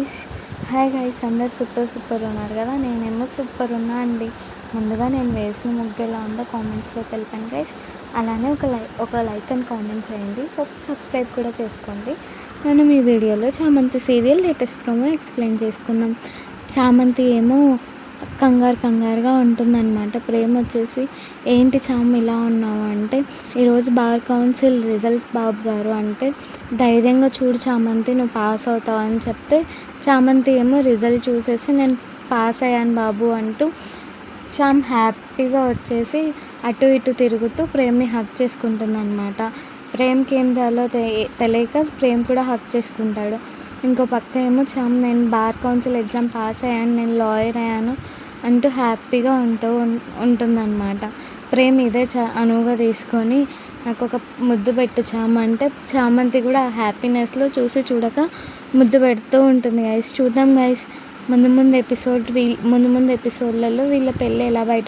Guys hi guys అందరు super ఉన్నారు కదా. నేనేమో సూపర్ ఉన్నా అండి. ముందుగా నేను వేసిన ముగ్గు ఎలా ఉందో కామెంట్స్లో తెలిపాను గైస్. అలానే ఒక లైక్ అండ్ కామెంట్ చేయండి. సబ్స్క్రైబ్ కూడా చేసుకోండి. మనం ఈ వీడియోలో చామంతి సీరియల్ లేటెస్ట్ ప్రోమో ఎక్స్ప్లెయిన్ చేసుకుందాం. చామంతి ఏమో కంగారుగా ఉంటుందన్నమాట. ప్రేమ వచ్చేసి ఏంటి చామ్ ఇలా ఉన్నావు అంటే, ఈరోజు బార్ కౌన్సిల్ రిజల్ట్ బాబు గారు అంటే, ధైర్యంగా చూడు చామంతి నువ్వు పాస్ అవుతావు అని చెప్తే, చామంతి ఏమో రిజల్ట్ చూసేసి నేను పాస్ అయ్యాను బాబు అంటూ చామ్ హ్యాపీగా వచ్చేసి అటు ఇటు తిరుగుతూ ప్రేమ్ని హక్ చేసుకుంటుందన్నమాట. ప్రేమ్కి ఏం చేయాలో తెలియక ప్రేమ్ కూడా హక్ చేసుకుంటాడు. ఇంకో పక్క ఏమో చామ్ నేను బార్ కౌన్సిల్ ఎగ్జామ్ పాస్ అయ్యాను, నేను లాయర్ అయ్యాను అంటూ హ్యాపీగా ఉంటుందన్నమాట. ప్రేమ్ ఇదే అనువుగా తీసుకొని నాకు ఒక ముద్దు పెట్టు చామ్ అంటే, చామంతి కూడా హ్యాపీనెస్లో చూసి చూడక ముద్దు పెడుతూ ఉంటుంది గైస్. చూద్దాం గైస్ ముందు ఎపిసోడ్లలో వీళ్ళ పెళ్ళి ఎలా బయట